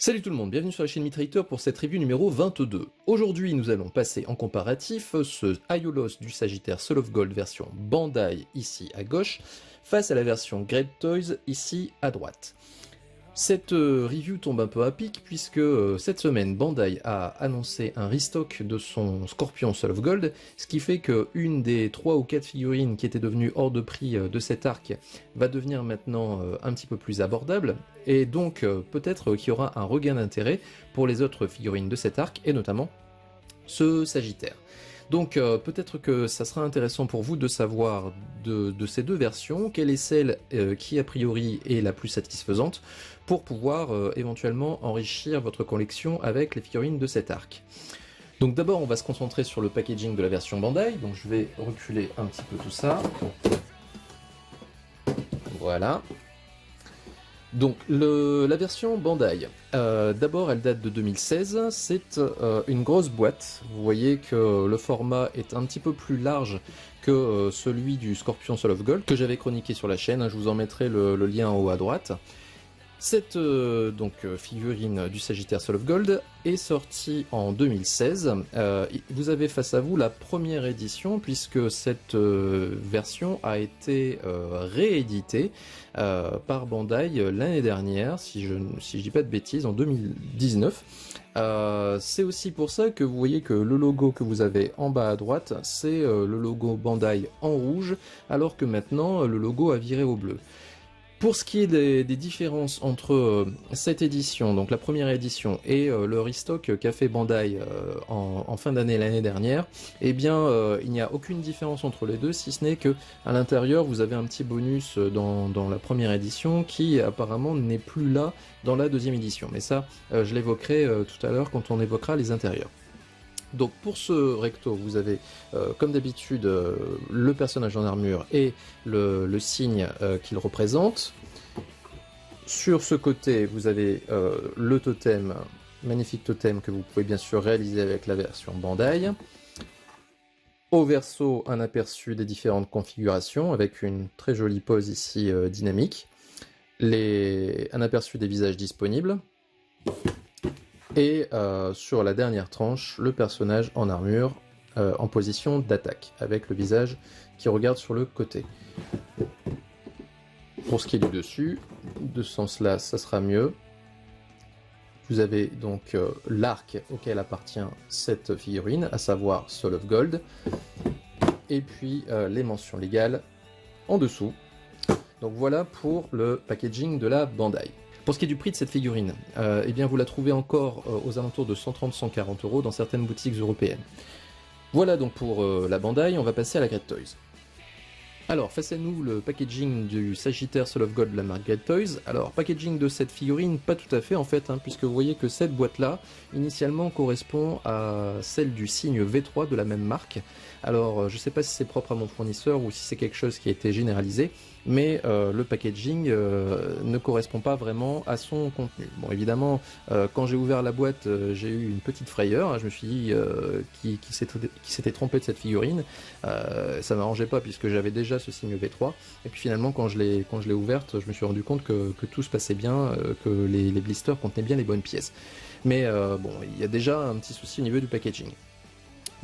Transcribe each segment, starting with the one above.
Salut tout le monde, bienvenue sur la chaîne Mitrailleur pour cette review numéro 22. Aujourd'hui nous allons passer en comparatif ce Aiolos du Sagittaire Soul of Gold version Bandai ici à gauche face à la version Great Toys ici à droite. Cette review tombe un peu à pic puisque cette semaine Bandai a annoncé un restock de son Scorpion Soul of Gold, ce qui fait qu'une des 3 ou 4 figurines qui étaient devenues hors de prix de cet arc va devenir maintenant un petit peu plus abordable, et donc peut-être qu'il y aura un regain d'intérêt pour les autres figurines de cet arc, et notamment ce Sagittaire. Donc peut-être que ça sera intéressant pour vous de savoir de ces deux versions, quelle est celle qui a priori est la plus satisfaisante, pour pouvoir éventuellement enrichir votre collection avec les figurines de cet arc. Donc d'abord on va se concentrer sur le packaging de la version Bandai, donc je vais reculer un petit peu tout ça. Voilà. Donc la version Bandai, d'abord elle date de 2016, c'est une grosse boîte. Vous voyez que le format est un petit peu plus large que celui du Scorpion Soul of Gold que j'avais chroniqué sur la chaîne, je vous en mettrai le lien en haut à droite. Cette figurine du Sagittaire Soul of Gold est sortie en 2016. Vous avez face à vous la première édition, puisque cette version a été rééditée par Bandai l'année dernière, si je dis pas de bêtises, en 2019. C'est aussi pour ça que vous voyez que le logo que vous avez en bas à droite, c'est le logo Bandai en rouge, alors que maintenant le logo a viré au bleu. Pour ce qui est des différences entre cette édition, donc la première édition, et le restock qu'a fait Bandai en fin d'année l'année dernière, eh bien il n'y a aucune différence entre les deux, si ce n'est que à l'intérieur vous avez un petit bonus dans la première édition qui apparemment n'est plus là dans la deuxième édition. Mais ça, je l'évoquerai tout à l'heure quand on évoquera les intérieurs. Donc pour ce recto, vous avez comme d'habitude le personnage en armure et le signe qu'il représente. Sur ce côté, vous avez le totem, magnifique totem que vous pouvez bien sûr réaliser avec la version Bandai. Au verso, un aperçu des différentes configurations avec une très jolie pose ici dynamique. Un aperçu des visages disponibles. Et sur la dernière tranche, le personnage en armure en position d'attaque, avec le visage qui regarde sur le côté. Pour ce qui est du dessus, de ce sens-là, ça sera mieux. Vous avez donc l'arc auquel appartient cette figurine, à savoir Soul of Gold, et puis les mentions légales en dessous. Donc voilà pour le packaging de la Bandai. Pour ce qui est du prix de cette figurine, eh bien vous la trouvez encore aux alentours de 130-140 € dans certaines boutiques européennes. Voilà donc pour la Bandai, on va passer à la Great Toys. Alors, face à nous, le packaging du Sagittaire Soul of Gold de la marque Great Toys. Alors, packaging de cette figurine, pas tout à fait en fait, puisque vous voyez que cette boîte-là, initialement, correspond à celle du signe V3 de la même marque. Alors, je sais pas si c'est propre à mon fournisseur ou si c'est quelque chose qui a été généralisé, mais le packaging ne correspond pas vraiment à son contenu. Bon, évidemment, quand j'ai ouvert la boîte, j'ai eu une petite frayeur, je me suis dit qui s'était trompé de cette figurine. Ça m'arrangeait pas puisque j'avais déjà ce signe V3, et puis finalement quand je l'ai ouverte, je me suis rendu compte que tout se passait bien, que les blisters contenaient bien les bonnes pièces. Mais bon, il y a déjà un petit souci au niveau du packaging.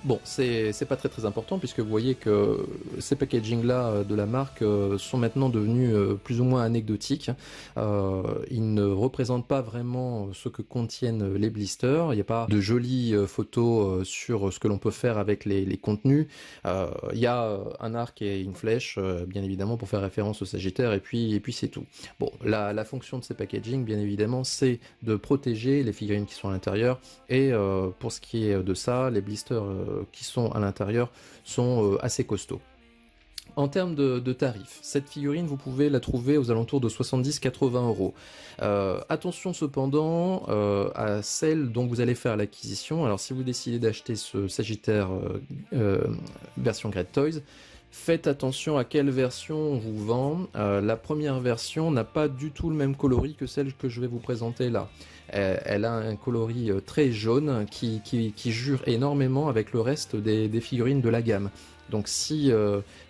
Bon, c'est pas très important puisque vous voyez que ces packaging là de la marque sont maintenant devenus plus ou moins anecdotiques. Ils ne représentent pas vraiment ce que contiennent les blisters. Il n'y a pas de jolies photos sur ce que l'on peut faire avec les contenus. Il y a un arc et une flèche, bien évidemment, pour faire référence au Sagittaire, et puis c'est tout. Bon, la fonction de ces packaging, bien évidemment, c'est de protéger les figurines qui sont à l'intérieur, et pour ce qui est de ça, les blisters qui sont à l'intérieur sont assez costauds. En termes de tarifs, cette figurine, vous pouvez la trouver aux alentours de 70-80 €. Attention cependant à celle dont vous allez faire l'acquisition. Alors si vous décidez d'acheter ce Sagittaire version Great Toys, faites attention à quelle version on vous vend. La première version n'a pas du tout le même coloris que celle que je vais vous présenter là. Elle a un coloris très jaune qui jure énormément avec le reste des figurines de la gamme. Donc si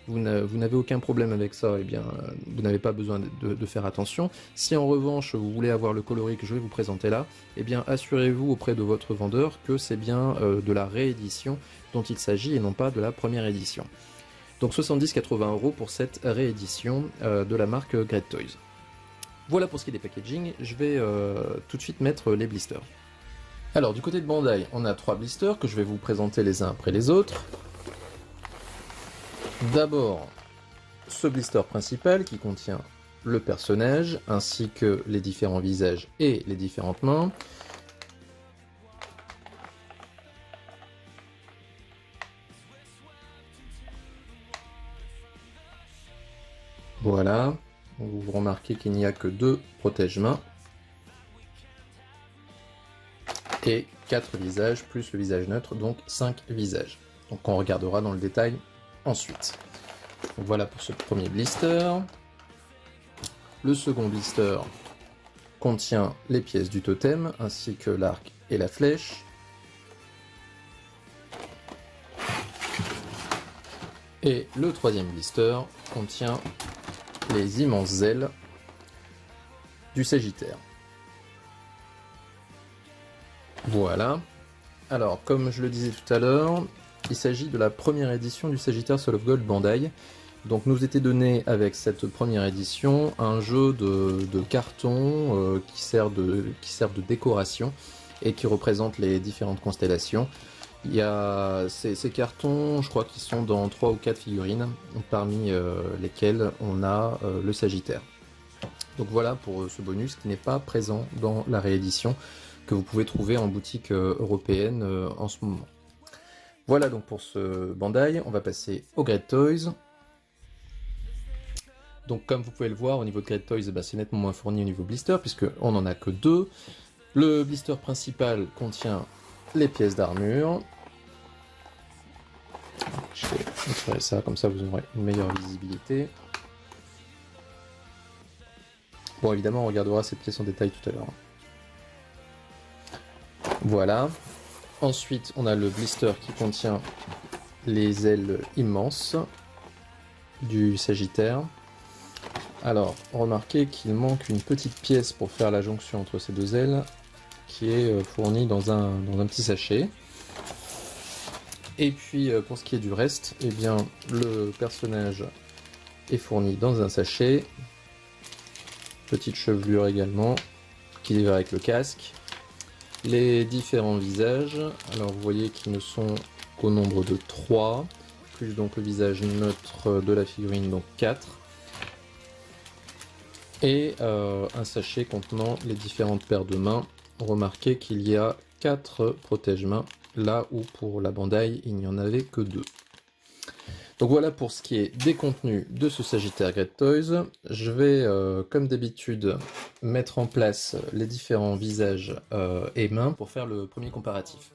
vous n'avez aucun problème avec ça, eh bien vous n'avez pas besoin de faire attention. Si en revanche vous voulez avoir le coloris que je vais vous présenter là, eh bien assurez-vous auprès de votre vendeur que c'est bien de la réédition dont il s'agit et non pas de la première édition. Donc 70-80 € pour cette réédition de la marque Great Toys. Voilà pour ce qui est des packaging, je vais tout de suite mettre les blisters. Alors du côté de Bandai, on a 3 blisters que je vais vous présenter les uns après les autres. D'abord, ce blister principal qui contient le personnage, ainsi que les différents visages et les différentes mains. Voilà, vous remarquez qu'il n'y a que 2 protège-mains et 4 visages plus le visage neutre, donc 5 visages. Donc on regardera dans le détail ensuite. Donc voilà pour ce premier blister. Le second blister contient les pièces du totem ainsi que l'arc et la flèche. Et le troisième blister contient les immenses ailes du Sagittaire. Voilà. Alors, comme je le disais tout à l'heure, il s'agit de la première édition du Sagittaire Soul of Gold Bandai. Donc nous était donné avec cette première édition un jeu de carton qui sert de décoration et qui représente les différentes constellations. Il y a ces cartons, je crois qu'ils sont dans 3 ou 4 figurines, parmi lesquelles on a le Sagittaire. Donc voilà pour ce bonus qui n'est pas présent dans la réédition que vous pouvez trouver en boutique européenne en ce moment. Voilà donc pour ce Bandai, on va passer au Great Toys. Donc comme vous pouvez le voir, au niveau de Great Toys, c'est nettement moins fourni au niveau blister, puisqu'on n'en a que 2. Le blister principal contient les pièces d'armure. Je vais montrer ça, comme ça vous aurez une meilleure visibilité. Bon, évidemment, on regardera cette pièce en détail tout à l'heure. Voilà. Ensuite, on a le blister qui contient les ailes immenses du Sagittaire. Alors, remarquez qu'il manque une petite pièce pour faire la jonction entre ces deux ailes, qui est fournie dans un petit sachet. Et puis, pour ce qui est du reste, eh bien, le personnage est fourni dans un sachet. Petite chevelure également, qui va avec le casque. Les différents visages, alors vous voyez qu'ils ne sont qu'au nombre de 3, plus donc le visage neutre de la figurine, donc 4. Et un sachet contenant les différentes paires de mains. Remarquez qu'il y a 4 protège-mains, là où pour la Bandai il n'y en avait que 2. Donc voilà pour ce qui est des contenus de ce Sagittaire Great Toys. Je vais, comme d'habitude, mettre en place les différents visages et mains pour faire le premier comparatif.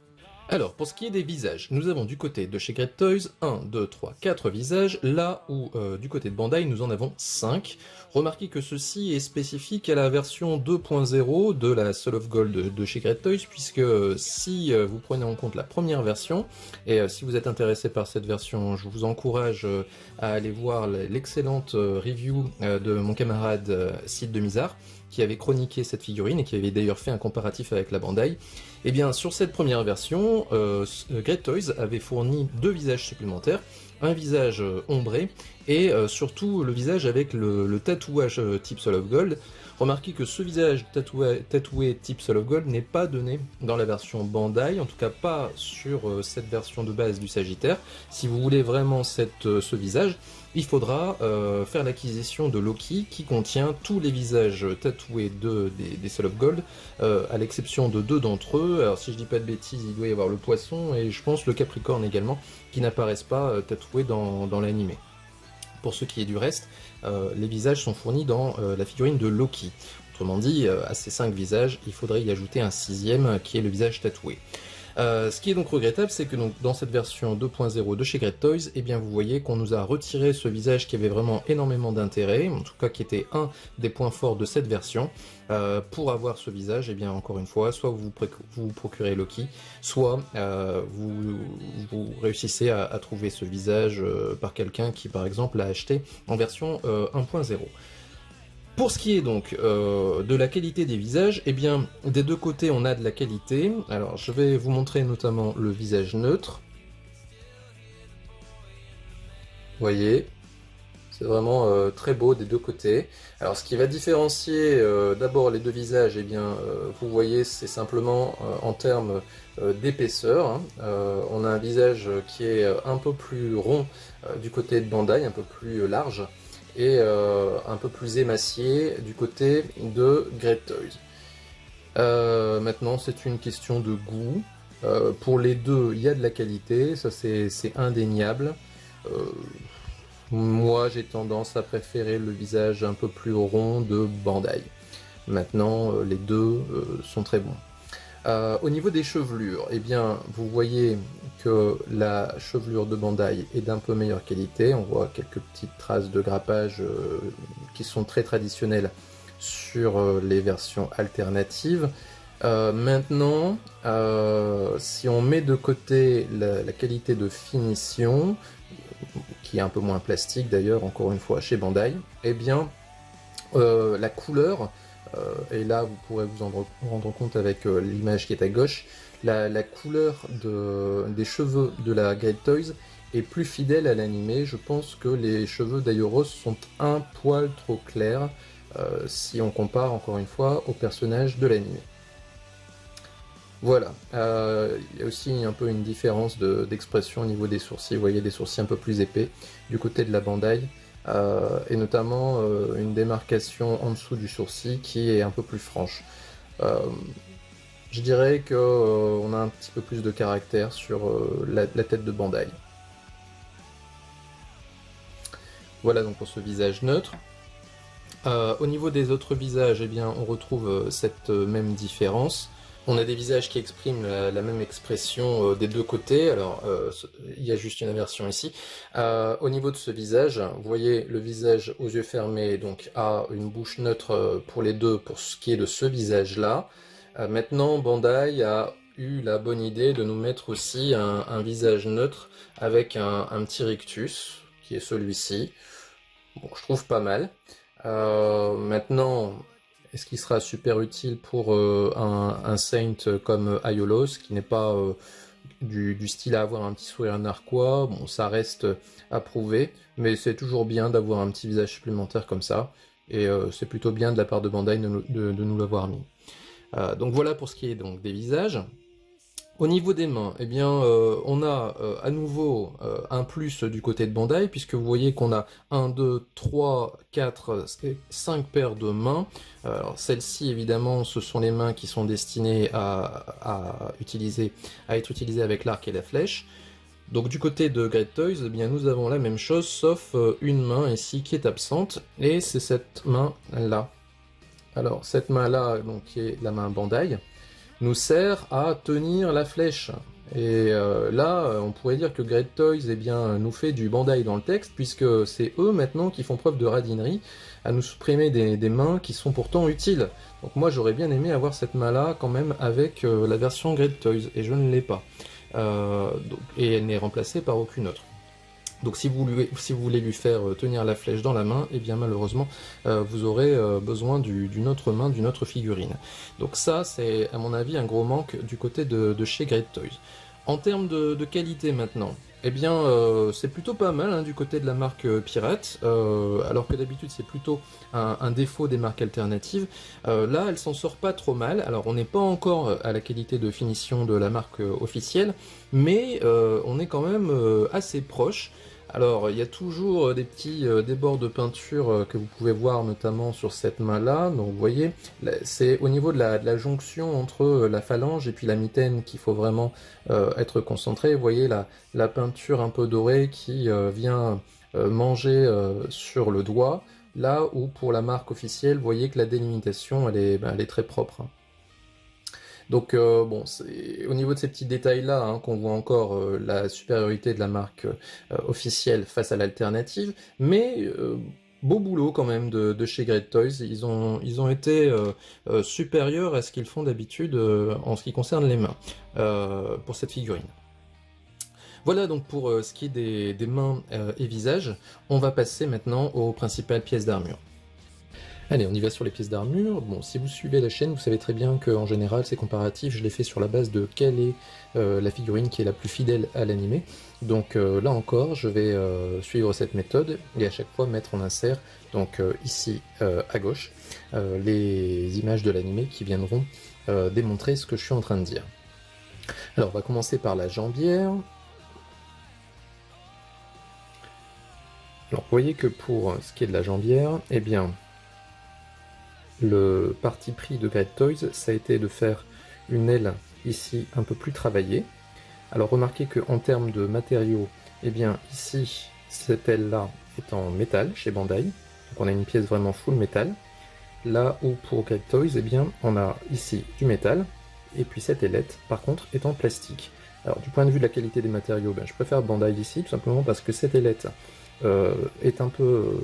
Alors, pour ce qui est des visages, nous avons du côté de chez Great Toys 1, 2, 3, 4 visages, là où du côté de Bandai nous en avons 5. Remarquez que ceci est spécifique à la version 2.0 de la Soul of Gold de chez Great Toys, puisque si vous prenez en compte la première version, et si vous êtes intéressé par cette version, je vous encourage à aller voir l'excellente review de mon camarade Sid de Mizar, qui avait chroniqué cette figurine et qui avait d'ailleurs fait un comparatif avec la Bandai. Et bien sur cette première version, Great Toys avait fourni 2 visages supplémentaires, un visage ombré et surtout le visage avec le tatouage type Soul of Gold. Remarquez que ce visage tatoué type Soul of Gold n'est pas donné dans la version Bandai, en tout cas pas sur cette version de base du Sagittaire. Si vous voulez vraiment ce visage, il faudra faire l'acquisition de Loki qui contient tous les visages tatoués des Soul of Gold, à l'exception de 2 d'entre eux. Alors si je dis pas de bêtises, il doit y avoir le poisson et je pense le Capricorne également, qui n'apparaissent pas tatoués dans l'animé. Pour ce qui est du reste, les visages sont fournis dans la figurine de Loki. Autrement dit, à ces 5 visages, il faudrait y ajouter un 6e qui est le visage tatoué. Ce qui est donc regrettable, c'est que donc, dans cette version 2.0 de chez Great Toys, eh bien, vous voyez qu'on nous a retiré ce visage qui avait vraiment énormément d'intérêt, en tout cas qui était un des points forts de cette version. Pour avoir ce visage, eh bien, encore une fois, soit vous procurez Loki, soit vous réussissez à trouver ce visage par quelqu'un qui, par exemple, l'a acheté en version 1.0. Pour ce qui est donc de la qualité des visages, eh bien, des deux côtés, on a de la qualité. Alors, je vais vous montrer notamment le visage neutre. Vous voyez, c'est vraiment très beau des deux côtés. Alors, ce qui va différencier d'abord les deux visages, eh bien, vous voyez, c'est simplement en termes d'épaisseur. Hein. On a un visage qui est un peu plus rond du côté de Bandai, un peu plus large, et un peu plus émacié du côté de Great Toys. Maintenant, c'est une question de goût. Pour les deux, il y a de la qualité, ça c'est indéniable. Moi, j'ai tendance à préférer le visage un peu plus rond de Bandai. Maintenant, les deux sont très bons. Au niveau des chevelures, eh bien, vous voyez que la chevelure de Bandai est d'un peu meilleure qualité. On voit quelques petites traces de grappage qui sont très traditionnelles sur les versions alternatives. Maintenant, si on met de côté la qualité de finition, qui est un peu moins plastique d'ailleurs, encore une fois, chez Bandai, eh bien, la couleur, et là vous pourrez vous en rendre compte avec l'image qui est à gauche, la couleur des cheveux de la Great Toys est plus fidèle à l'animé. Je pense que les cheveux d'Aioros sont un poil trop clairs si on compare encore une fois au personnage de l'animé. Voilà, il y a aussi un peu une différence d'expression au niveau des sourcils. Vous voyez des sourcils un peu plus épais du côté de la Bandai. Et notamment une démarcation en dessous du sourcil qui est un peu plus franche. Je dirais qu'on a un petit peu plus de caractère sur la tête de Bandai. Voilà donc pour ce visage neutre. Au niveau des autres visages, eh bien, on retrouve cette même différence. On a des visages qui expriment la même expression des deux côtés. Alors, il y a juste une inversion ici. Au niveau de ce visage, vous voyez le visage aux yeux fermés, donc a une bouche neutre pour les deux, pour ce qui est de ce visage-là. Maintenant, Bandai a eu la bonne idée de nous mettre aussi un visage neutre avec un petit rictus, qui est celui-ci. Bon, je trouve pas mal. Maintenant, est-ce qu'il sera super utile pour un Saint comme Aiolos, qui n'est pas du style à avoir un petit sourire narquois? Bon, ça reste à prouver, mais c'est toujours bien d'avoir un petit visage supplémentaire comme ça, et c'est plutôt bien de la part de Bandai de nous l'avoir mis. Donc voilà pour ce qui est donc des visages. Au niveau des mains, eh bien, on a à nouveau un plus du côté de Bandai, puisque vous voyez qu'on a 1, 2, 3, 4, 5 paires de mains. Alors celles-ci, évidemment, ce sont les mains qui sont destinées à être utilisées avec l'arc et la flèche. Donc du côté de Great Toys, eh bien, nous avons la même chose, sauf une main ici qui est absente, et c'est cette main-là. Alors cette main-là, donc, qui est la main Bandai, nous sert à tenir la flèche. Et là, on pourrait dire que Great Toys eh bien, nous fait du Bandai dans le texte, puisque c'est eux maintenant qui font preuve de radinerie à nous supprimer des mains qui sont pourtant utiles. Donc moi j'aurais bien aimé avoir cette main-là quand même avec la version Great Toys, et je ne l'ai pas. Et elle n'est remplacée par aucune autre. Donc si vous voulez lui faire tenir la flèche dans la main, eh bien malheureusement vous aurez besoin d'une autre main, d'une autre figurine. Donc ça c'est à mon avis un gros manque du côté de chez Great Toys. En termes de qualité maintenant, eh bien c'est plutôt pas mal hein, du côté de la marque Pirate, alors que d'habitude c'est plutôt un défaut des marques alternatives. Là elle s'en sort pas trop mal, alors on n'est pas encore à la qualité de finition de la marque officielle, mais on est quand même assez proche. Alors, il y a toujours des petits débords de peinture que vous pouvez voir notamment sur cette main-là. Donc, vous voyez, c'est au niveau de la jonction entre la phalange et puis la mitaine qu'il faut vraiment être concentré. Vous voyez la peinture un peu dorée qui vient manger sur le doigt. Là où pour la marque officielle, vous voyez que la délimitation, elle est très propre. Donc bon, c'est au niveau de ces petits détails-là hein, qu'on voit encore la supériorité de la marque officielle face à l'alternative, mais beau boulot quand même de chez Great Toys, ils ont été supérieurs à ce qu'ils font d'habitude en ce qui concerne les mains pour cette figurine. Voilà donc pour ce qui est des mains et visages. On va passer maintenant aux principales pièces d'armure. Allez, on y va sur les pièces d'armure. Bon, si vous suivez la chaîne, vous savez très bien qu'en général, ces comparatifs, je les fais sur la base de quelle est la figurine qui est la plus fidèle à l'animé. Donc là encore, je vais suivre cette méthode et à chaque fois mettre en insert, donc ici à gauche, les images de l'animé qui viendront démontrer ce que je suis en train de dire. Alors, on va commencer par la jambière. Alors, vous voyez que pour ce qui est de la jambière, eh bien, le parti pris de Great Toys, ça a été de faire une aile ici un peu plus travaillée. Alors, remarquez qu'en termes de matériaux, eh bien, ici, cette aile-là est en métal chez Bandai. Donc, on a une pièce vraiment full métal. Là où pour Great Toys, eh bien, on a ici du métal. Et puis cette ailette, par contre, est en plastique. Alors, du point de vue de la qualité des matériaux, ben, je préfère Bandai ici, tout simplement parce que cette ailette est un peu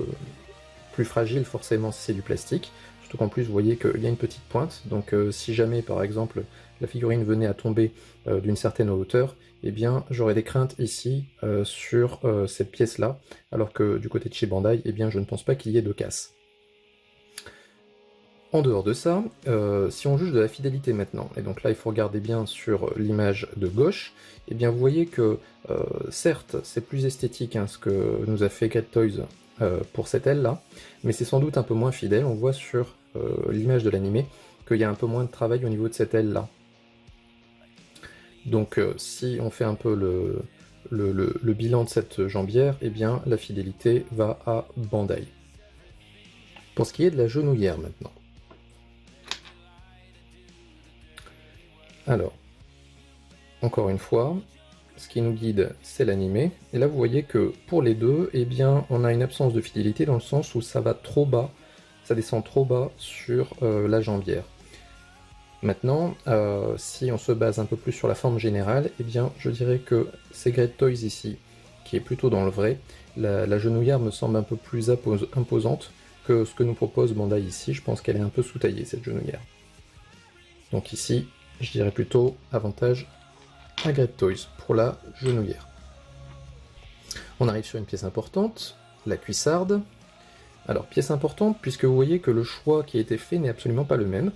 plus fragile forcément si c'est du plastique, surtout qu'en plus vous voyez qu'il y a une petite pointe, donc si jamais par exemple la figurine venait à tomber d'une certaine hauteur, eh bien j'aurais des craintes ici sur cette pièce là, alors que du côté de chez Bandai, eh bien je ne pense pas qu'il y ait de casse. En dehors de ça, si on juge de la fidélité maintenant, et donc là il faut regarder bien sur l'image de gauche, et bien vous voyez que certes c'est plus esthétique hein, ce que nous a fait Great Toys pour cette aile là, mais c'est sans doute un peu moins fidèle. On voit sur l'image de l'animé qu'il y a un peu moins de travail au niveau de cette aile là. Donc si on fait un peu le bilan de cette jambière, et bien la fidélité va à Bandai. Pour ce qui est de la genouillère maintenant. Alors, encore une fois, ce qui nous guide, c'est l'animé. Et là, vous voyez que pour les deux, eh bien, on a une absence de fidélité dans le sens où ça va trop bas, ça descend trop bas sur la jambière. Maintenant, si on se base un peu plus sur la forme générale, eh bien, je dirais que c'est Great Toys ici, qui est plutôt dans le vrai. La genouillère me semble un peu plus imposante que ce que nous propose Bandai ici. Je pense qu'elle est un peu sous-taillée, cette genouillère. Donc ici, je dirais plutôt avantage à Great Toys pour la genouillère. On arrive sur une pièce importante, la cuissarde. Alors, pièce importante, puisque vous voyez que le choix qui a été fait n'est absolument pas le même.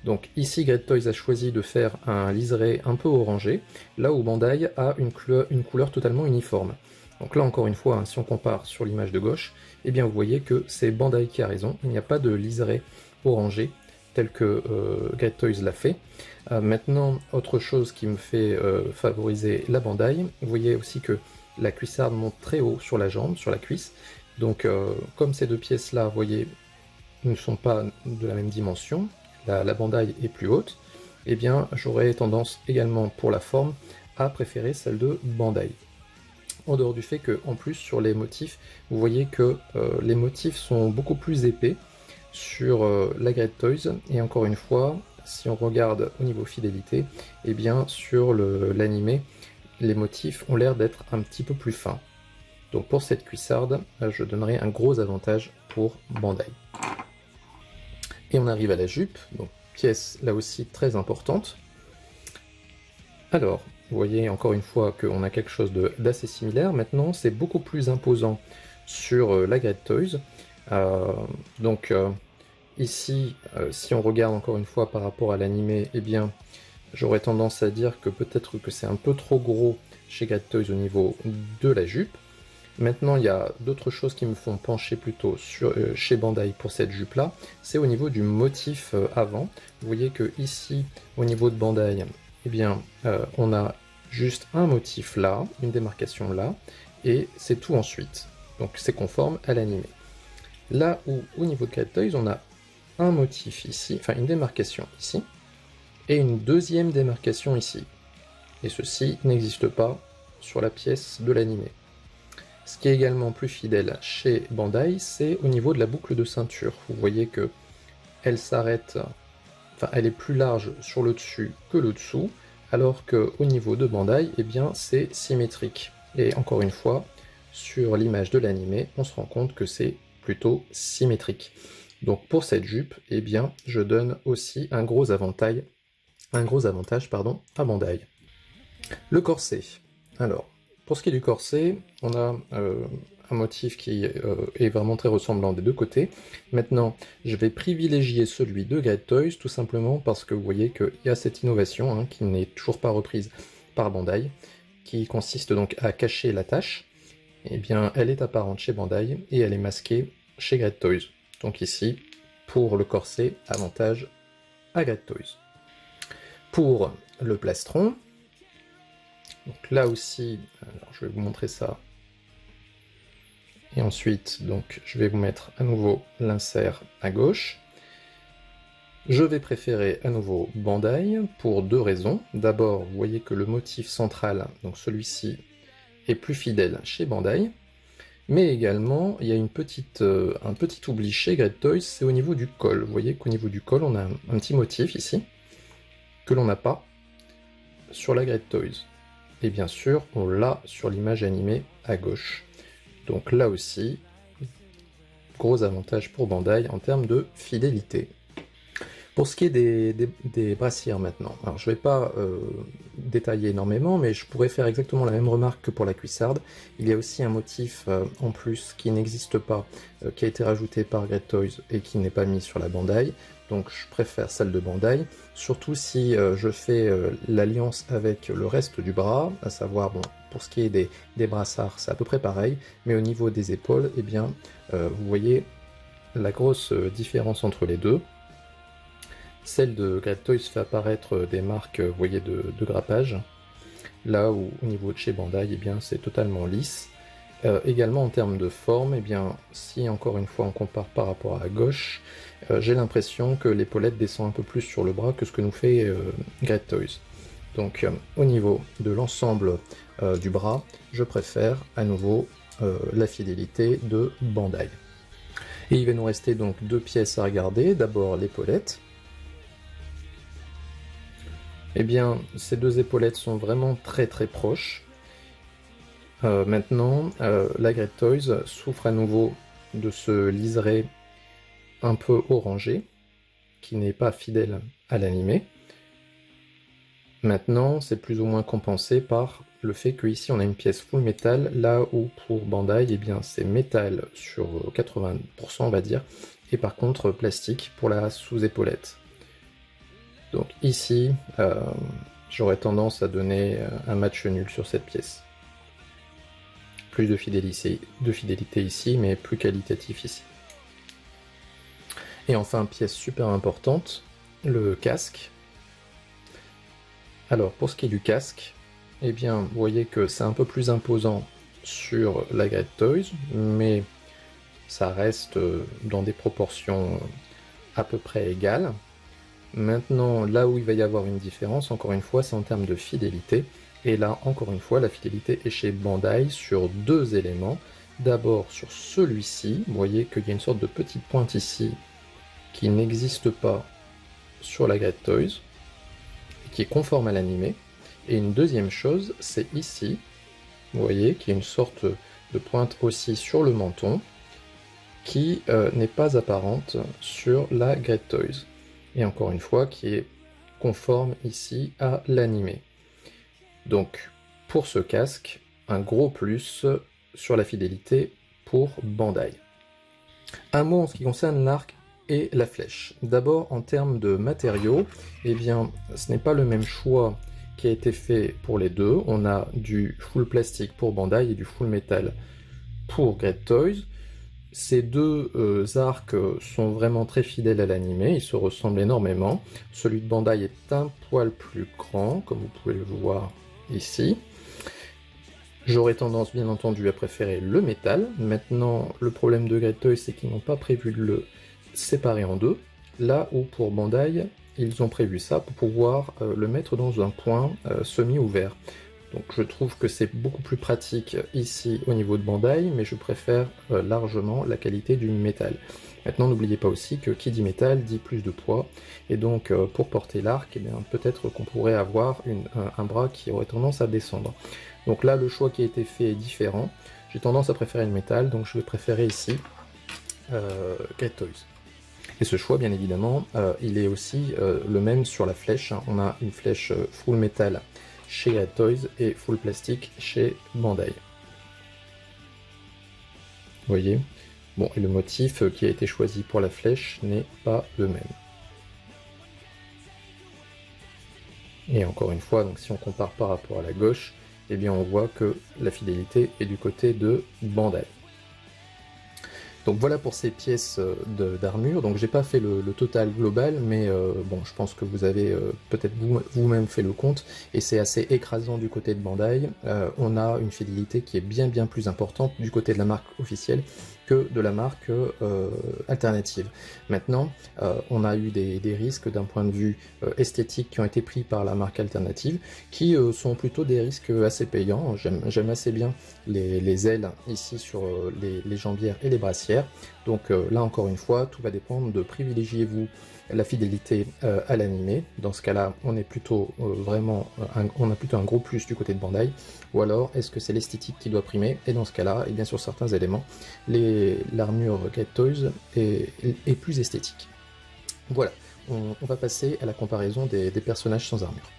Donc ici, Great Toys a choisi de faire un liseré un peu orangé, là où Bandai a une couleur totalement uniforme. Donc là, encore une fois, hein, si on compare sur l'image de gauche, eh bien vous voyez que c'est Bandai qui a raison, il n'y a pas de liseré orangé, tel que Great Toys l'a fait. Maintenant, autre chose qui me fait favoriser la Bandai, vous voyez aussi que la cuissarde monte très haut sur la jambe, sur la cuisse. Donc comme ces deux pièces-là, vous voyez, ne sont pas de la même dimension, la Bandai est plus haute, eh bien j'aurais tendance également pour la forme à préférer celle de Bandai. En dehors du fait que, en plus, sur les motifs, vous voyez que les motifs sont beaucoup plus épais sur la Great Toys, et encore une fois, si on regarde au niveau fidélité, eh bien sur l'animé, les motifs ont l'air d'être un petit peu plus fins. Donc pour cette cuissarde, je donnerai un gros avantage pour Bandai. Et on arrive à la jupe, donc pièce là aussi très importante. Alors, vous voyez encore une fois qu'on a quelque chose d'assez similaire. Maintenant, c'est beaucoup plus imposant sur la Great Toys. Ici, si on regarde encore une fois par rapport à l'animé, eh bien, j'aurais tendance à dire que peut-être que c'est un peu trop gros chez Great Toys au niveau de la jupe. Maintenant, il y a d'autres choses qui me font pencher plutôt chez Bandai pour cette jupe-là. C'est au niveau du motif avant. Vous voyez que ici, au niveau de Bandai, eh bien, on a juste un motif là, une démarcation là, et c'est tout ensuite. Donc c'est conforme à l'animé. Là où, au niveau de Great Toys, on a un motif ici, enfin une démarcation ici, et une deuxième démarcation ici. Et ceci n'existe pas sur la pièce de l'animé. Ce qui est également plus fidèle chez Bandai, c'est au niveau de la boucle de ceinture. Vous voyez que elle s'arrête, enfin elle est plus large sur le dessus que le dessous, alors qu'au niveau de Bandai, eh bien c'est symétrique. Et encore une fois, sur l'image de l'animé, on se rend compte que c'est plutôt symétrique. Donc pour cette jupe, eh bien je donne aussi un gros avantage à Bandai. Le corset. Alors, pour ce qui est du corset, on a un motif qui est vraiment très ressemblant des deux côtés. Maintenant, je vais privilégier celui de Great Toys, tout simplement parce que vous voyez qu'il y a cette innovation, hein, qui n'est toujours pas reprise par Bandai, qui consiste donc à cacher la tache. Eh bien, elle est apparente chez Bandai, et elle est masquée chez Great Toys. Donc ici, pour le corset, avantage à Great Toys. Pour le plastron, donc là aussi, alors je vais vous montrer ça. Et ensuite, donc, je vais vous mettre à nouveau l'insert à gauche. Je vais préférer à nouveau Bandai pour deux raisons. D'abord, vous voyez que le motif central, donc celui-ci, est plus fidèle chez Bandai. Mais également, il y a un petit oubli chez Great Toys, c'est au niveau du col. Vous voyez qu'au niveau du col, on a un petit motif ici, que l'on n'a pas sur la Great Toys. Et bien sûr, on l'a sur l'image animée à gauche. Donc là aussi, gros avantage pour Bandai en termes de fidélité. Pour ce qui est des brassières maintenant, alors je ne vais pas détailler énormément, mais je pourrais faire exactement la même remarque que pour la cuissarde. Il y a aussi un motif en plus qui n'existe pas, qui a été rajouté par Great Toys et qui n'est pas mis sur la Bandai. Donc je préfère celle de Bandai, surtout si je fais l'alliance avec le reste du bras, à savoir, bon, pour ce qui est des brassards, c'est à peu près pareil, mais au niveau des épaules, eh bien, vous voyez la grosse différence entre les deux. Celle de Great Toys fait apparaître des marques, vous voyez, de grappage, là où au niveau de chez Bandai, eh bien, c'est totalement lisse. Également en termes de forme, eh bien, si encore une fois on compare par rapport à gauche, j'ai l'impression que l'épaulette descend un peu plus sur le bras que ce que nous fait Great Toys. Donc au niveau de l'ensemble du bras, je préfère à nouveau la fidélité de Bandai. Et il va nous rester donc deux pièces à regarder. D'abord l'épaulette. Eh bien, ces deux épaulettes sont vraiment très proches. Maintenant, la Great Toys souffre à nouveau de ce liseré un peu orangé, qui n'est pas fidèle à l'animé. Maintenant, c'est plus ou moins compensé par le fait qu'ici on a une pièce full métal, là où pour Bandai, eh bien c'est métal sur 80%, on va dire, et par contre plastique pour la sous-épaulette. Donc ici, j'aurais tendance à donner un match nul sur cette pièce. Plus de fidélité ici, mais plus qualitatif ici. Et enfin, pièce super importante, le casque. Alors, pour ce qui est du casque, eh bien, vous voyez que c'est un peu plus imposant sur la Great Toys, mais ça reste dans des proportions à peu près égales. Maintenant, là où il va y avoir une différence, encore une fois, c'est en termes de fidélité. Et là, encore une fois, la fidélité est chez Bandai sur deux éléments. D'abord, sur celui-ci, vous voyez qu'il y a une sorte de petite pointe ici qui n'existe pas sur la Great Toys, et qui est conforme à l'animé. Et une deuxième chose, c'est ici, vous voyez qu'il y a une sorte de pointe aussi sur le menton, qui n'est pas apparente sur la Great Toys. Et encore une fois, qui est conforme ici à l'animé. Donc, pour ce casque, un gros plus sur la fidélité pour Bandai. Un mot en ce qui concerne l'arc et la flèche. D'abord, en termes de matériaux, eh bien, ce n'est pas le même choix qui a été fait pour les deux. On a du full plastique pour Bandai et du full métal pour Great Toys. Ces deux arcs sont vraiment très fidèles à l'animé, ils se ressemblent énormément. Celui de Bandai est un poil plus grand, comme vous pouvez le voir ici. J'aurais tendance, bien entendu, à préférer le métal. Maintenant, le problème de Great Toys, c'est qu'ils n'ont pas prévu de le séparer en deux. Là où, pour Bandai, ils ont prévu ça pour pouvoir le mettre dans un point semi-ouvert. Donc je trouve que c'est beaucoup plus pratique ici au niveau de Bandai, mais je préfère largement la qualité du métal. Maintenant, n'oubliez pas aussi que qui dit métal dit plus de poids, et donc pour porter l'arc, eh bien peut-être qu'on pourrait avoir un bras qui aurait tendance à descendre. Donc là, le choix qui a été fait est différent. J'ai tendance à préférer le métal, donc je vais préférer ici Great Toys. Et ce choix, bien évidemment, il est aussi le même sur la flèche. Hein. On a une flèche full métal chez Great Toys et full plastique chez Bandai. Vous voyez? Bon, et le motif qui a été choisi pour la flèche n'est pas le même. Et encore une fois, donc si on compare par rapport à la gauche, eh bien on voit que la fidélité est du côté de Bandai. Donc voilà pour ces pièces d'armure. Donc j'ai pas fait le total global, mais bon, je pense que vous avez peut-être vous-même fait le compte, et c'est assez écrasant du côté de Bandai. On a une fidélité qui est bien plus importante du côté de la marque officielle que de la marque alternative. Maintenant, on a eu des risques d'un point de vue esthétique qui ont été pris par la marque alternative, qui sont plutôt des risques assez payants. J'aime assez bien les ailes ici sur les jambières et les brassières. Donc là encore une fois, tout va dépendre de privilégiez-vous la fidélité à l'animé. Dans ce cas-là, on est plutôt on a plutôt un gros plus du côté de Bandai, ou alors est-ce que c'est l'esthétique qui doit primer? Et dans ce cas-là, et bien sur certains éléments, l'armure Great Toys est plus esthétique. Voilà, on va passer à la comparaison des personnages sans armure.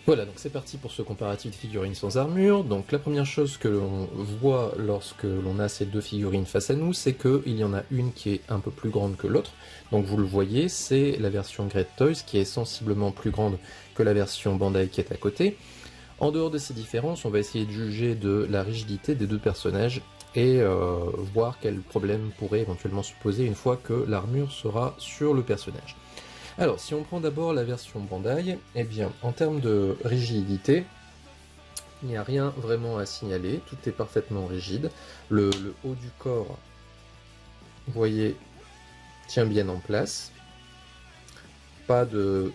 Voilà, donc c'est parti pour ce comparatif de figurines sans armure. Donc la première chose que l'on voit lorsque l'on a ces deux figurines face à nous, c'est qu'il y en a une qui est un peu plus grande que l'autre. Donc vous le voyez, c'est la version Great Toys qui est sensiblement plus grande que la version Bandai qui est à côté. En dehors de ces différences, on va essayer de juger de la rigidité des deux personnages et voir quels problèmes pourraient éventuellement se poser une fois que l'armure sera sur le personnage. Alors, si on prend d'abord la version Bandai, eh bien, en termes de rigidité, il n'y a rien vraiment à signaler, tout est parfaitement rigide. Le haut du corps, vous voyez, tient bien en place. Pas de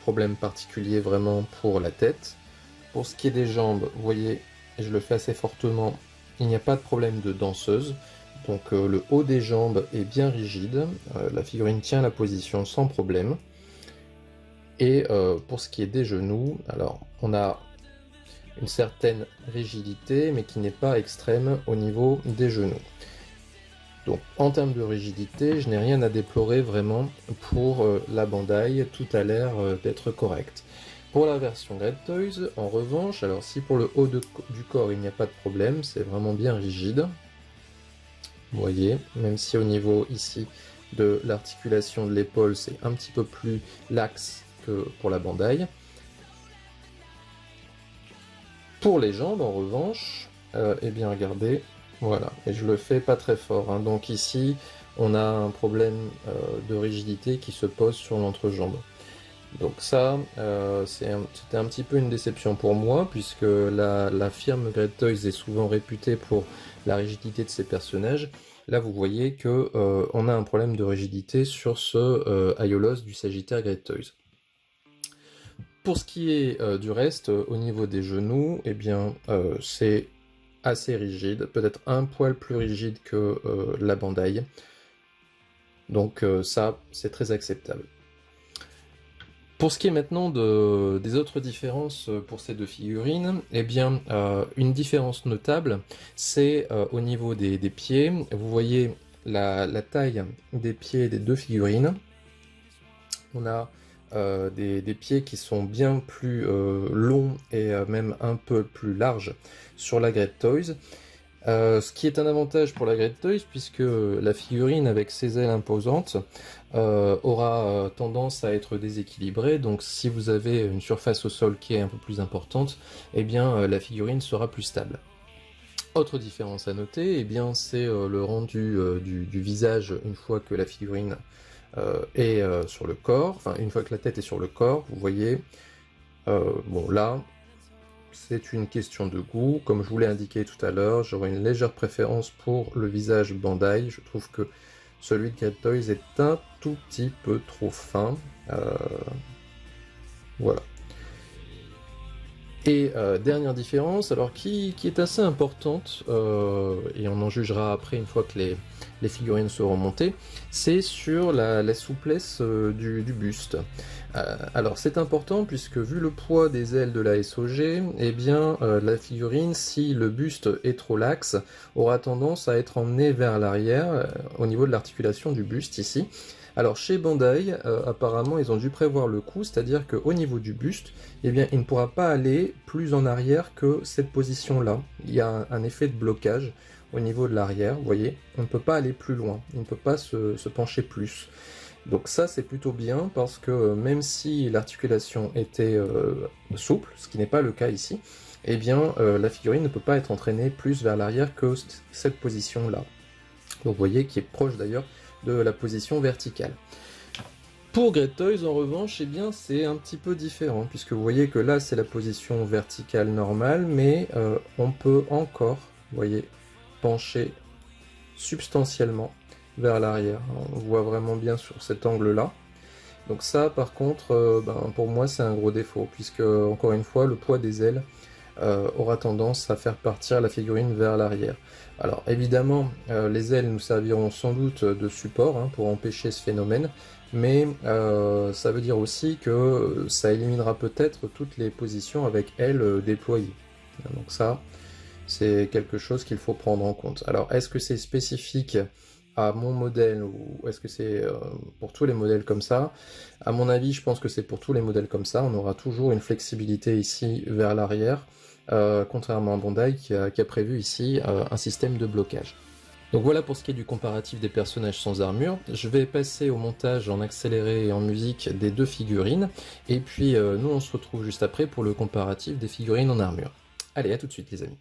problème particulier vraiment pour la tête. Pour ce qui est des jambes, vous voyez, je le fais assez fortement, il n'y a pas de problème de danseuse. Donc le haut des jambes est bien rigide, la figurine tient la position sans problème. Et pour ce qui est des genoux, alors on a une certaine rigidité, mais qui n'est pas extrême au niveau des genoux. Donc en termes de rigidité, je n'ai rien à déplorer vraiment pour la Bandai, tout a l'air d'être correct. Pour la version Great Toys, en revanche, alors si pour le haut du corps il n'y a pas de problème, c'est vraiment bien rigide. Vous voyez, même si au niveau ici de l'articulation de l'épaule, c'est un petit peu plus laxe que pour la Bandai. Pour les jambes, en revanche, eh bien regardez, voilà, et je le fais pas très fort, hein. Donc ici, on a un problème de rigidité qui se pose sur l'entrejambe. Donc ça, c'était un petit peu une déception pour moi, puisque la firme Great Toys est souvent réputée pour la rigidité de ses personnages. Là, vous voyez que on a un problème de rigidité sur ce Aiolos du Sagittaire Great Toys. Pour ce qui est du reste, au niveau des genoux, eh bien, c'est assez rigide, peut-être un poil plus rigide que la Bandai. Donc ça, c'est très acceptable. Pour ce qui est maintenant des autres différences pour ces deux figurines, eh bien, une différence notable, c'est au niveau des pieds. Vous voyez la taille des pieds des deux figurines. On a des pieds qui sont bien plus longs et même un peu plus larges sur la Great Toys. Ce qui est un avantage pour la Great Toys, puisque la figurine avec ses ailes imposantes aura tendance à être déséquilibrée, donc si vous avez une surface au sol qui est un peu plus importante, eh bien la figurine sera plus stable. Autre différence à noter, eh bien c'est le rendu du visage une fois que la figurine est sur le corps, enfin une fois que la tête est sur le corps, vous voyez, bon là, c'est une question de goût. Comme je vous l'ai indiqué tout à l'heure, j'aurais une légère préférence pour le visage Bandai. Je trouve que celui de Great Toys est un tout petit peu trop fin. Voilà. Et dernière différence, alors qui est assez importante, et on en jugera après une fois que les figurines seront montées, c'est sur la souplesse du buste. Alors c'est important puisque vu le poids des ailes de la SOG, eh bien la figurine, si le buste est trop laxe, aura tendance à être emmenée vers l'arrière au niveau de l'articulation du buste ici. Alors chez Bandai, apparemment ils ont dû prévoir le coup, c'est-à-dire qu'au niveau du buste, eh bien il ne pourra pas aller plus en arrière que cette position-là. Il y a un effet de blocage au niveau de l'arrière, vous voyez, on ne peut pas aller plus loin, il ne peut pas se pencher plus. Donc ça c'est plutôt bien parce que même si l'articulation était souple, ce qui n'est pas le cas ici, eh bien la figurine ne peut pas être entraînée plus vers l'arrière que cette position-là. Donc vous voyez qui est proche d'ailleurs de la position verticale. Pour Great Toys en revanche, eh bien c'est un petit peu différent puisque vous voyez que là c'est la position verticale normale, mais on peut encore, vous voyez, pencher substantiellement vers l'arrière. On voit vraiment bien sur cet angle-là. Donc ça, par contre, pour moi, c'est un gros défaut, puisque, encore une fois, le poids des ailes aura tendance à faire partir la figurine vers l'arrière. Alors, évidemment, les ailes nous serviront sans doute de support pour empêcher ce phénomène, mais ça veut dire aussi que ça éliminera peut-être toutes les positions avec ailes déployées. Donc ça, c'est quelque chose qu'il faut prendre en compte. Alors, est-ce que c'est spécifique à mon modèle ou est-ce que c'est pour tous les modèles comme ça? À mon avis, je pense que c'est pour tous les modèles comme ça. On aura toujours une flexibilité ici vers l'arrière, contrairement à Bandai qui a prévu ici un système de blocage. Donc voilà pour ce qui est du comparatif des personnages sans armure. Je vais passer au montage en accéléré et en musique des deux figurines, et puis nous on se retrouve juste après pour le comparatif des figurines en armure. Allez, à tout de suite les amis.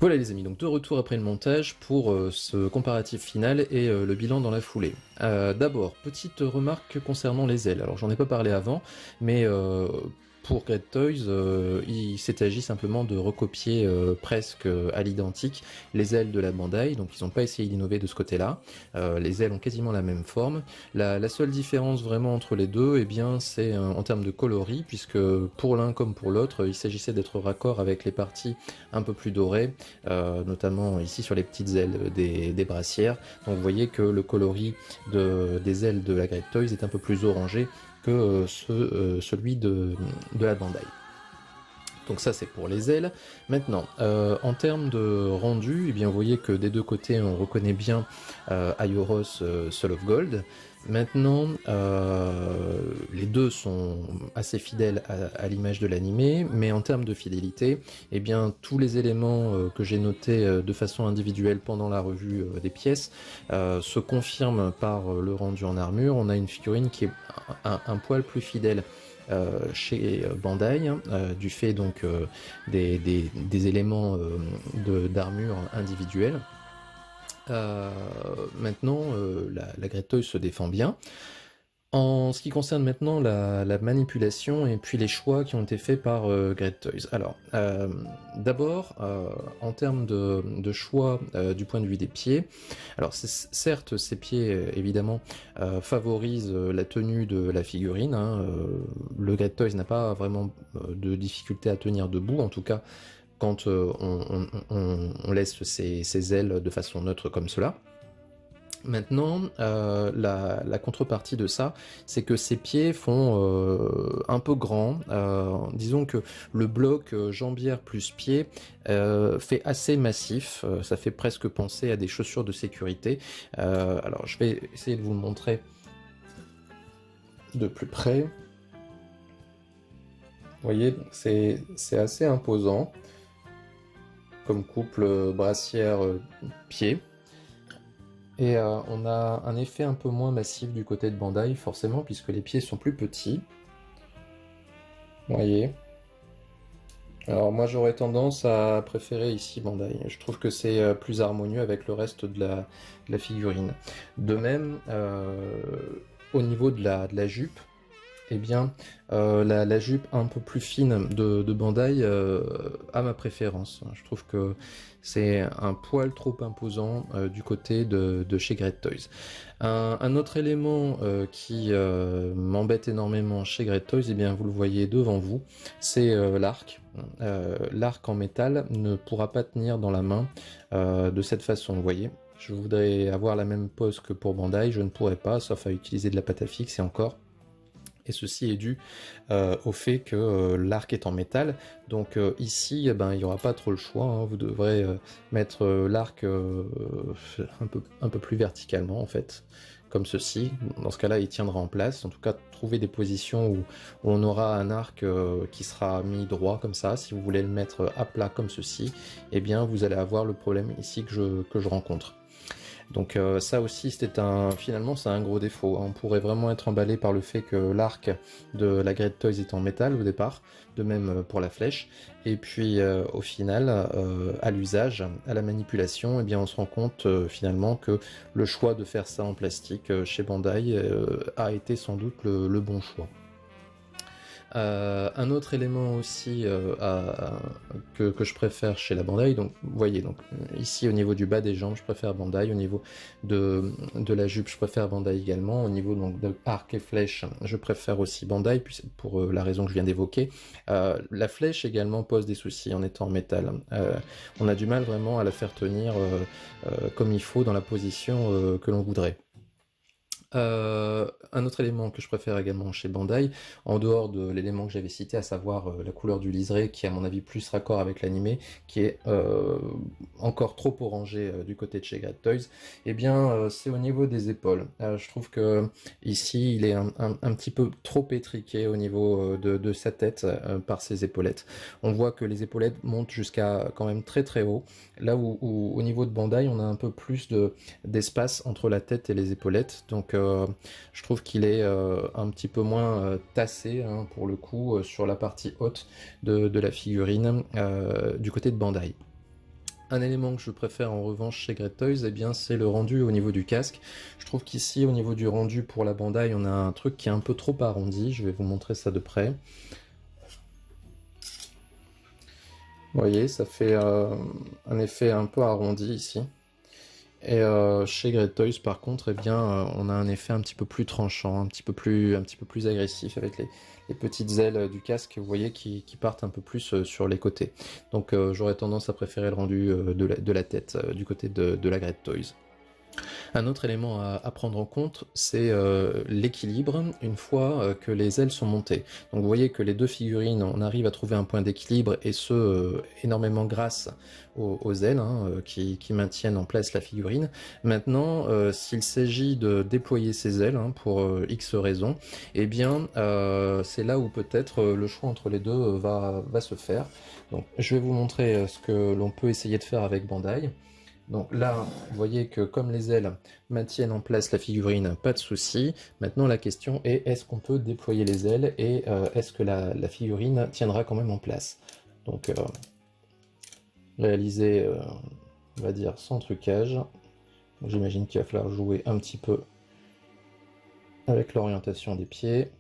Voilà les amis, donc de retour après le montage pour ce comparatif final et le bilan dans la foulée. D'abord, petite remarque concernant les ailes. Alors j'en ai pas parlé avant, mais pour Great Toys, il s'est agi simplement de recopier presque à l'identique les ailes de la Bandai, donc ils n'ont pas essayé d'innover de ce côté-là. Les ailes ont quasiment la même forme. La seule différence vraiment entre les deux, eh bien, c'est en termes de coloris, puisque pour l'un comme pour l'autre, il s'agissait d'être raccord avec les parties un peu plus dorées, notamment ici sur les petites ailes des brassières. Donc vous voyez que le coloris des ailes de la Great Toys est un peu plus orangé que celui de la Bandai. Donc ça c'est pour les ailes. Maintenant, en termes de rendu, eh bien, vous voyez que des deux côtés on reconnaît bien Aioros Soul of Gold. Maintenant, les deux sont assez fidèles à l'image de l'animé, mais en termes de fidélité, eh bien, tous les éléments que j'ai notés de façon individuelle pendant la revue des pièces se confirment par le rendu en armure. On a une figurine qui est un poil plus fidèle chez Bandai, du fait donc des éléments d'armure individuels. Maintenant, la Great Toys se défend bien. En ce qui concerne maintenant la manipulation et puis les choix qui ont été faits par Great Toys. Alors, d'abord, en termes de choix du point de vue des pieds, alors certes, ces pieds, évidemment, favorisent la tenue de la figurine. Hein, le Great Toys n'a pas vraiment de difficulté à tenir debout, en tout cas, quand on laisse ses ailes de façon neutre comme cela. Maintenant, la contrepartie de ça, c'est que ces pieds font un peu grand. Disons que le bloc jambière plus pied fait assez massif. Ça fait presque penser à des chaussures de sécurité. Alors, je vais essayer de vous le montrer de plus près. Vous voyez, c'est assez imposant comme couple brassière-pied. Et on a un effet un peu moins massif du côté de Bandai, forcément, puisque les pieds sont plus petits. Vous voyez. Alors moi j'aurais tendance à préférer ici Bandai. Je trouve que c'est plus harmonieux avec le reste de la figurine. De même, au niveau de la jupe, eh bien, la jupe un peu plus fine de Bandai a ma préférence. Je trouve que c'est un poil trop imposant du côté de chez Great Toys. Un autre élément qui m'embête énormément chez Great Toys, eh bien, vous le voyez devant vous, c'est l'arc. L'arc en métal ne pourra pas tenir dans la main de cette façon, vous voyez. Je voudrais avoir la même pose que pour Bandai, je ne pourrais pas, sauf à utiliser de la pâte à fixe et encore. Et ceci est dû au fait que l'arc est en métal, donc ici il n'y aura pas trop le choix, hein. Vous devrez mettre l'arc un peu plus verticalement en fait, comme ceci. Dans ce cas-là il tiendra en place, en tout cas trouver des positions où on aura un arc qui sera mis droit comme ça. Si vous voulez le mettre à plat comme ceci, eh bien vous allez avoir le problème ici que je rencontre. Donc ça aussi finalement c'est un gros défaut. On pourrait vraiment être emballé par le fait que l'arc de la Great Toys est en métal au départ, de même pour la flèche, et puis au final, à l'usage, à la manipulation, eh bien on se rend compte finalement que le choix de faire ça en plastique chez Bandai a été sans doute le bon choix. Un autre élément aussi que je préfère chez la Bandai, donc vous voyez, donc ici au niveau du bas des jambes je préfère Bandai, au niveau de la jupe je préfère Bandai également, au niveau donc de arc et flèche je préfère aussi Bandai, puis pour la raison que je viens d'évoquer. La flèche également pose des soucis en étant en métal. On a du mal vraiment à la faire tenir comme il faut dans la position que l'on voudrait. Un autre élément que je préfère également chez Bandai, en dehors de l'élément que j'avais cité, à savoir la couleur du liseré, qui est à mon avis plus raccord avec l'animé, qui est encore trop orangé du côté de chez Great Toys, eh bien c'est au niveau des épaules. Je trouve que ici il est un petit peu trop étriqué au niveau de sa tête par ses épaulettes. On voit que les épaulettes montent jusqu'à quand même très très haut, là où au niveau de Bandai on a un peu plus d'espace entre la tête et les épaulettes, donc je trouve qu'il est un petit peu moins tassé hein, pour le coup sur la partie haute de la figurine du côté de Bandai. Un élément que je préfère en revanche chez Great Toys, eh bien, c'est le rendu au niveau du casque. Je trouve qu'ici, au niveau du rendu pour la Bandai, on a un truc qui est un peu trop arrondi. Je vais vous montrer ça de près. Vous voyez, ça fait un effet un peu arrondi ici. Et chez Great Toys, par contre, eh bien, on a un effet un petit peu plus tranchant, un petit peu plus agressif avec les petites ailes du casque, vous voyez, qui partent un peu plus sur les côtés. Donc j'aurais tendance à préférer le rendu de la tête du côté de la Great Toys. Un autre élément à prendre en compte, c'est l'équilibre une fois que les ailes sont montées. Donc vous voyez que les deux figurines, on arrive à trouver un point d'équilibre, et ce énormément grâce aux ailes qui maintiennent en place la figurine. Maintenant, s'il s'agit de déployer ces ailes pour X raisons, eh bien c'est là où peut-être le choix entre les deux va se faire. Donc je vais vous montrer ce que l'on peut essayer de faire avec Bandai. Donc là, vous voyez que comme les ailes maintiennent en place la figurine, pas de souci. Maintenant, la question est, est-ce qu'on peut déployer les ailes et est-ce que la figurine tiendra quand même en place? Donc, réaliser, on va dire, sans trucage. J'imagine qu'il va falloir jouer un petit peu avec l'orientation des pieds.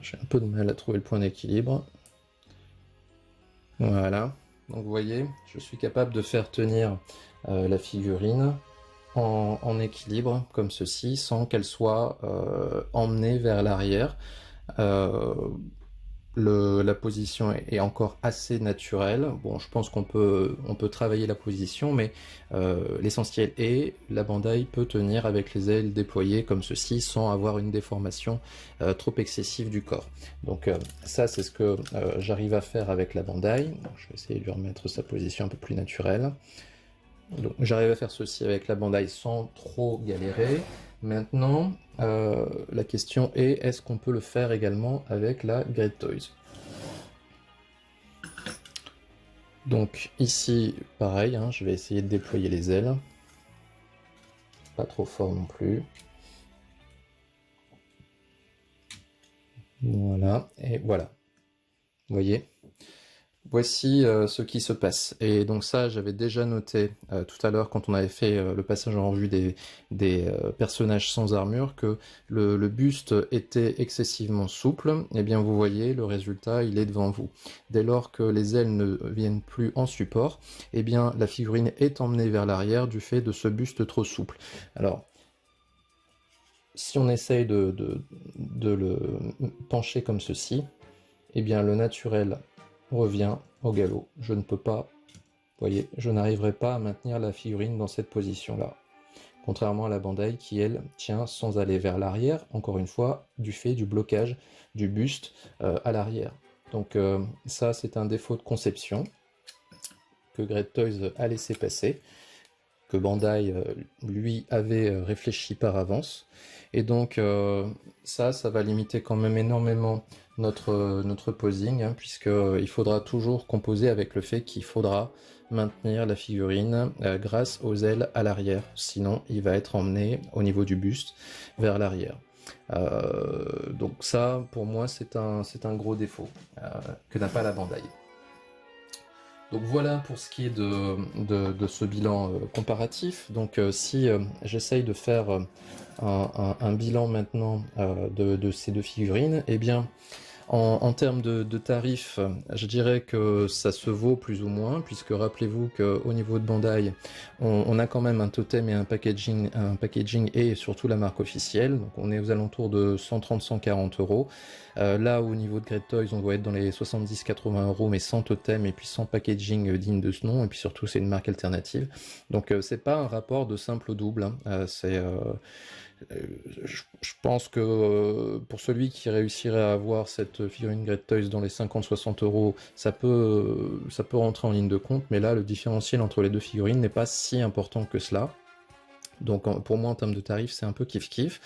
J'ai un peu de mal à trouver le point d'équilibre. Voilà, donc vous voyez, je suis capable de faire tenir la figurine en équilibre, comme ceci, sans qu'elle soit emmenée vers l'arrière. La position est encore assez naturelle. Bon, je pense qu'on peut travailler la position, mais l'essentiel est la Bandai peut tenir avec les ailes déployées comme ceci, sans avoir une déformation trop excessive du corps. Donc ça, c'est ce que j'arrive à faire avec la Bandai. Donc, je vais essayer de lui remettre sa position un peu plus naturelle. Donc j'arrive à faire ceci avec la Bandai sans trop galérer. Maintenant, la question est, est-ce qu'on peut le faire également avec la Great Toys? Donc ici, pareil, je vais essayer de déployer les ailes. Pas trop fort non plus. Voilà, et voilà. Vous voyez? Voici ce qui se passe. Et donc ça, j'avais déjà noté tout à l'heure quand on avait fait le passage en revue des personnages sans armure que le buste était excessivement souple. Et bien vous voyez, le résultat, il est devant vous. Dès lors que les ailes ne viennent plus en support, eh bien la figurine est emmenée vers l'arrière du fait de ce buste trop souple. Alors, si on essaye de le pencher comme ceci, eh bien le naturel revient au galop. Je ne peux pas, vous voyez, je n'arriverai pas à maintenir la figurine dans cette position-là. Contrairement à la Bandai qui, elle, tient sans aller vers l'arrière, encore une fois, du fait du blocage du buste à l'arrière. Donc ça, c'est un défaut de conception que Great Toys a laissé passer, que Bandai, lui, avait réfléchi par avance. Et donc ça va limiter quand même énormément notre posing, puisqu'il faudra toujours composer avec le fait qu'il faudra maintenir la figurine grâce aux ailes à l'arrière. Sinon, il va être emmené au niveau du buste vers l'arrière. Donc ça, pour moi, c'est un gros défaut que n'a pas la Bandai. Donc voilà pour ce qui est de ce bilan comparatif. Donc si j'essaye de faire un bilan maintenant de ces deux figurines, eh bien en termes de tarifs, je dirais que ça se vaut plus ou moins, puisque rappelez-vous qu'au niveau de Bandai, on a quand même un totem et un packaging et surtout la marque officielle, donc on est aux alentours de 130-140 euros. Là, au niveau de Great Toys, on doit être dans les 70-80 euros, mais sans totem et puis sans packaging digne de ce nom, et puis surtout c'est une marque alternative. Donc c'est pas un rapport de simple au double, je pense que pour celui qui réussirait à avoir cette figurine Great Toys dans les 50-60 euros, ça peut rentrer en ligne de compte, mais là le différentiel entre les deux figurines n'est pas si important que cela. Donc pour moi en termes de tarifs c'est un peu kiff-kiff.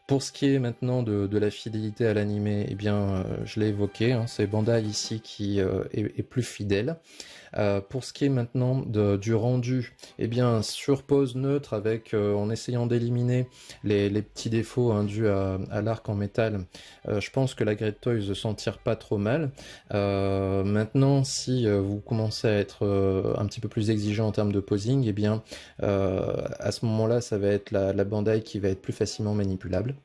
Pour ce qui est maintenant de la fidélité à l'animé, eh bien, je l'ai évoqué, hein, c'est Bandai ici qui est plus fidèle. Pour ce qui est maintenant du rendu, eh bien, sur pose neutre, avec en essayant d'éliminer les petits défauts hein, dus à l'arc en métal, je pense que la Great Toys s'en tire pas trop mal. Maintenant, si vous commencez à être un petit peu plus exigeant en termes de posing, eh bien, à ce moment-là, ça va être la Bandai qui va être plus facilement manipulable.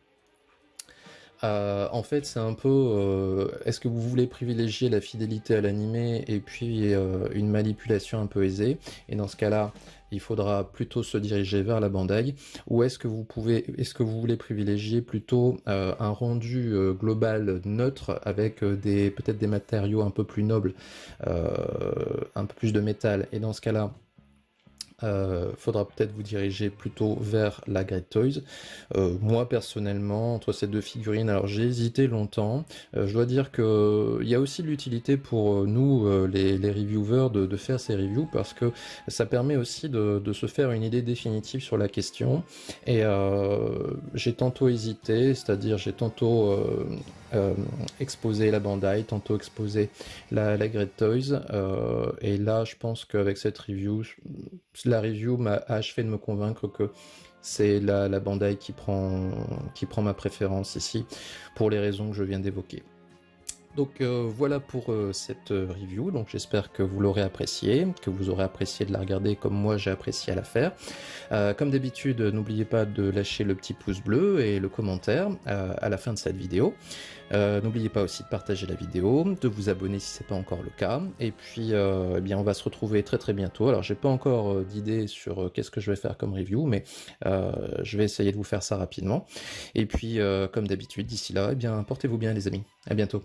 En fait, c'est un peu, est-ce que vous voulez privilégier la fidélité à l'animé et puis une manipulation un peu aisée? Et dans ce cas-là, il faudra plutôt se diriger vers la Bandai. Ou est-ce que vous voulez privilégier plutôt un rendu global neutre avec peut-être des matériaux un peu plus nobles, un peu plus de métal? Et dans ce cas-là, faudra peut-être vous diriger plutôt vers la Great Toys. Moi personnellement, entre ces deux figurines, alors j'ai hésité longtemps. Je dois dire que il y a aussi l'utilité pour nous, les reviewers, de faire ces reviews parce que ça permet aussi de se faire une idée définitive sur la question. Et j'ai tantôt hésité, c'est-à-dire j'ai tantôt exposé la Bandai, tantôt exposé la Great Toys, et là je pense qu'avec cette review, la review m'a achevé de me convaincre que c'est la Bandai qui prend ma préférence ici, pour les raisons que je viens d'évoquer. Donc voilà pour cette review, donc j'espère que vous l'aurez apprécié, que vous aurez apprécié de la regarder comme moi j'ai apprécié à la faire. Comme d'habitude, n'oubliez pas de lâcher le petit pouce bleu et le commentaire à la fin de cette vidéo. N'oubliez pas aussi de partager la vidéo, de vous abonner si ce n'est pas encore le cas, et puis eh bien, on va se retrouver très très bientôt. Alors j'ai pas encore d'idée sur qu'est-ce que je vais faire comme review, mais je vais essayer de vous faire ça rapidement. Et puis comme d'habitude, d'ici là, eh bien, portez-vous bien les amis, à bientôt.